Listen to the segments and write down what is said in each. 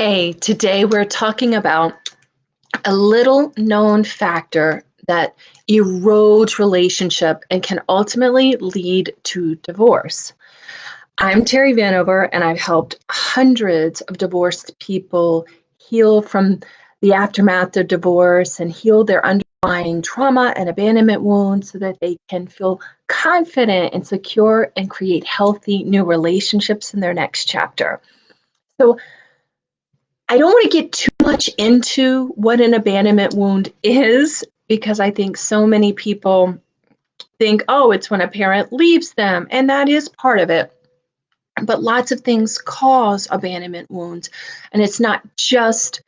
Hey, today we're talking about a little known factor that erodes relationship and can ultimately lead to divorce. I'm Terry Vanover, and I've helped hundreds of divorced people heal from the aftermath of divorce and heal their underlying trauma and abandonment wounds so that they can feel confident and secure and create healthy new relationships in their next chapter. So, I don't want to get too much into what an abandonment wound is because I think so many people think, oh, it's when a parent leaves them, and that is part of it. But lots of things cause abandonment wounds, and it's not just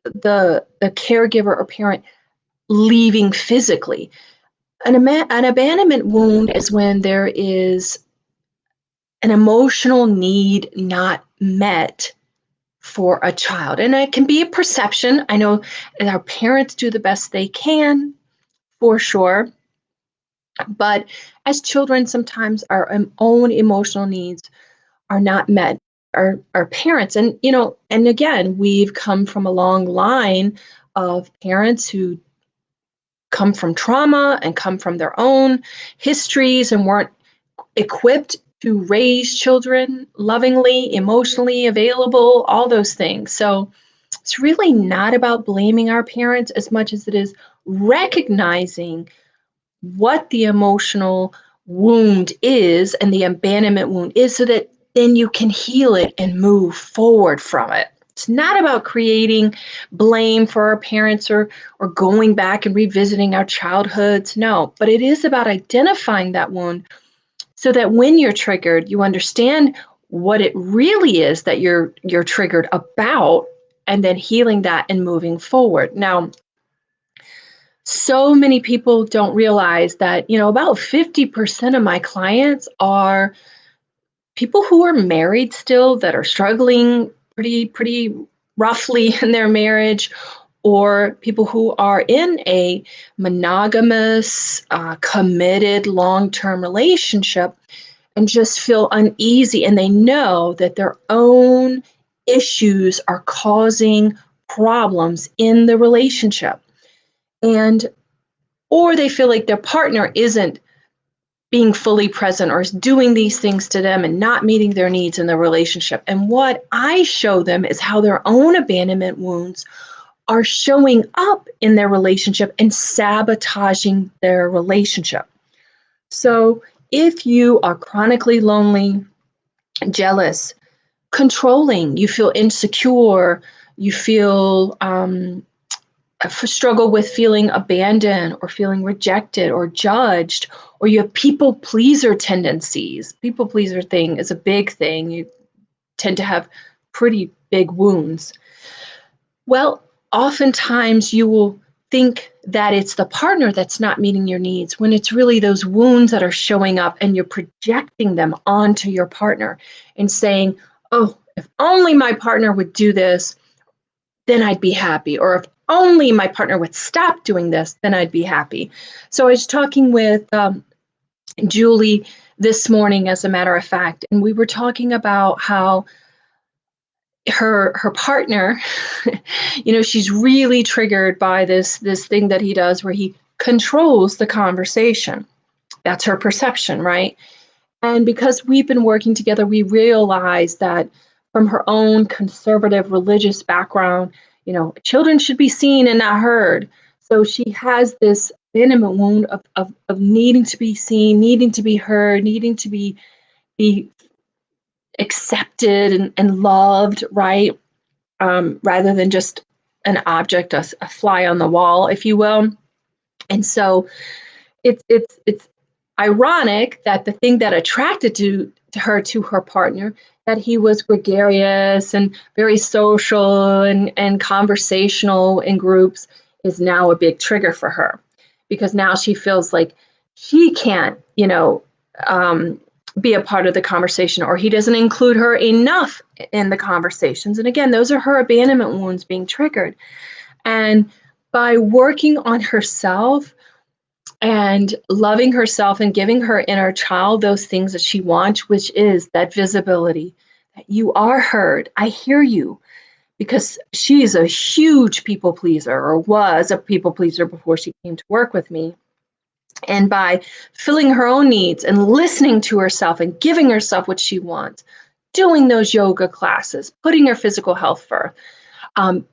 the caregiver or parent leaving physically. An abandonment wound is when there is an emotional need not met for a child. And it can be a perception. I know our parents do the best they can, for sure. But as children, sometimes our own emotional needs are not met. Our parents, and again, we've come from a long line of parents who come from trauma and come from their own histories and weren't equipped to raise children lovingly, emotionally available, all those things. So it's really not about blaming our parents as much as it is recognizing what the emotional wound is and the abandonment wound is so that then you can heal it and move forward from it. It's not about creating blame for our parents or going back and revisiting our childhoods. No, but it is about identifying that wound so that when you're triggered, you understand what it really is that you're triggered about and then healing that and moving forward. Now, so many people don't realize that, about 50% of my clients are people who are married still that are struggling pretty roughly in their marriage, or people who are in a monogamous, committed long-term relationship and just feel uneasy, and they know that their own issues are causing problems in the relationship, and or they feel like their partner isn't being fully present or is doing these things to them and not meeting their needs in the relationship. And what I show them is how their own abandonment wounds are showing up in their relationship and sabotaging their relationship. So if you are chronically lonely, jealous, controlling, you feel insecure, you feel struggle with feeling abandoned or feeling rejected or judged, or you have people pleaser tendencies. People pleaser thing is a big thing. You tend to have pretty big wounds. Well, oftentimes you will think that it's the partner that's not meeting your needs when it's really those wounds that are showing up and you're projecting them onto your partner and saying, oh, if only my partner would do this, then I'd be happy. Or if only my partner would stop doing this, then I'd be happy. So I was talking with Julie this morning, as a matter of fact, and we were talking about how her partner, she's really triggered by this thing that he does where he controls the conversation. That's her perception, right? And because we've been working together, we realized that from her own conservative religious background, children should be seen and not heard. So she has this abandonment wound of needing to be seen, needing to be heard, needing to be accepted and loved, right? Rather than just an object, a fly on the wall, if you will. And so it's ironic that the thing that attracted to her partner, that he was gregarious and very social and conversational in groups, is now a big trigger for her because now she feels like she can't, be a part of the conversation, or he doesn't include her enough in the conversations. And again, those are her abandonment wounds being triggered. And by working on herself and loving herself and giving her inner child those things that she wants, which is that visibility, that you are heard, I hear you, because she's a huge people pleaser, or was a people pleaser before she came to work with me. And by filling her own needs and listening to herself and giving herself what she wants, doing those yoga classes, putting her physical health first,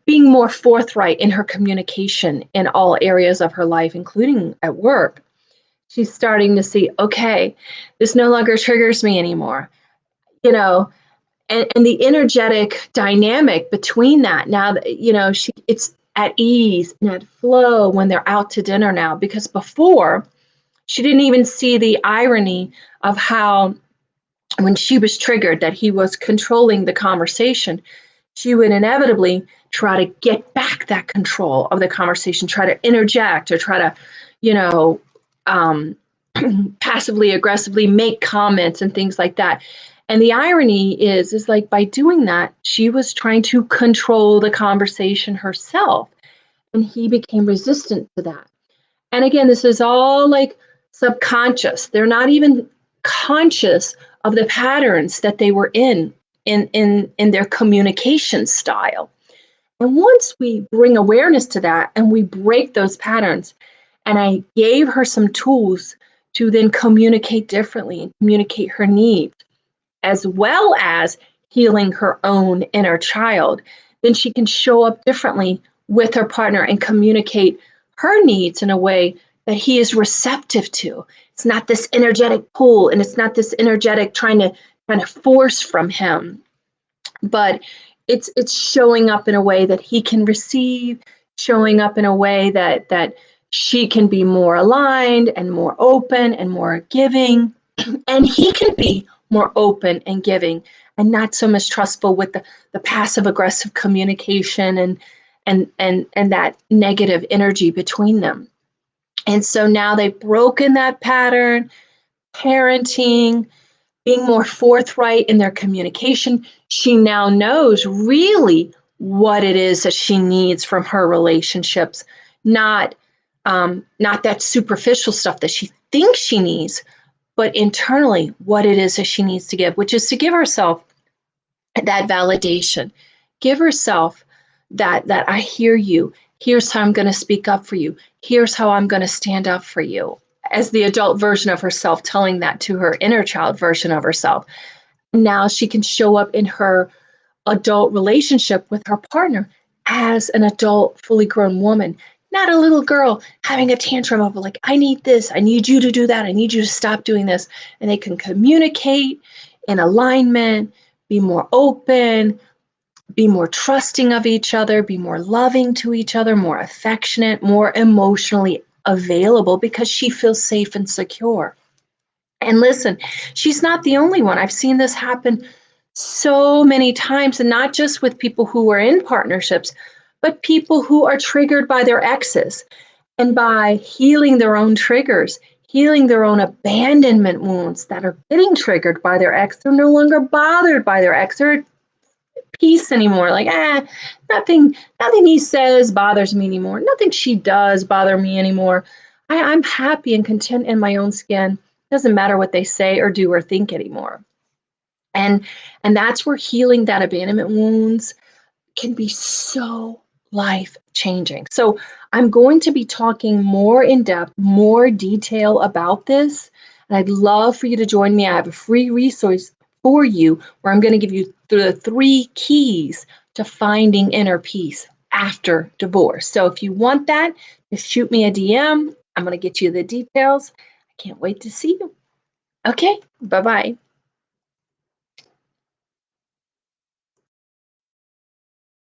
being more forthright in her communication in all areas of her life, including at work, she's starting to see, okay, this no longer triggers me anymore. You know, and the energetic dynamic between that now that it's at ease and at flow when they're out to dinner now, because before she didn't even see the irony of how when she was triggered that he was controlling the conversation, she would inevitably try to get back that control of the conversation, try to interject or try to, you know, um, passively aggressively make comments and things like that. And the irony is like by doing that, she was trying to control the conversation herself, and he became resistant to that. And again, this is all like subconscious. They're not even conscious of the patterns that they were in their communication style. And once we bring awareness to that and we break those patterns, and I gave her some tools to then communicate differently and communicate her needs, as well as healing her own inner child, then she can show up differently with her partner and communicate her needs in a way that he is receptive to. It's not this energetic pull, and it's not this energetic trying to force from him, but it's showing up in a way that he can receive, showing up in a way that she can be more aligned and more open and more giving, and he can be more open and giving and not so mistrustful with the passive aggressive communication and that negative energy between them. And so now they've broken that pattern, parenting, being more forthright in their communication. She now knows really what it is that she needs from her relationships, not that superficial stuff that she thinks she needs, but internally what it is that she needs to give, which is to give herself that validation, give herself that I hear you. Here's how I'm going to speak up for you. Here's how I'm going to stand up for you. As the adult version of herself, telling that to her inner child version of herself. Now she can show up in her adult relationship with her partner as an adult, fully grown woman, not a little girl having a tantrum of like, I need this, I need you to do that, I need you to stop doing this. And they can communicate in alignment, be more open, be more trusting of each other, be more loving to each other, more affectionate, more emotionally available because she feels safe and secure. And listen, she's not the only one. I've seen this happen so many times, and not just with people who are in partnerships, but people who are triggered by their exes. And by healing their own triggers, healing their own abandonment wounds that are getting triggered by their ex, they're no longer bothered by their ex. They're at peace anymore. Like, nothing he says bothers me anymore. Nothing she does bother me anymore. I'm happy and content in my own skin. Doesn't matter what they say or do or think anymore. And that's where healing that abandonment wounds can be so life changing. So I'm going to be talking more in depth, more detail about this. And I'd love for you to join me. I have a free resource for you where I'm going to give you the 3 keys to finding inner peace after divorce. So if you want that, just shoot me a DM. I'm going to get you the details. I can't wait to see you. Okay, bye-bye.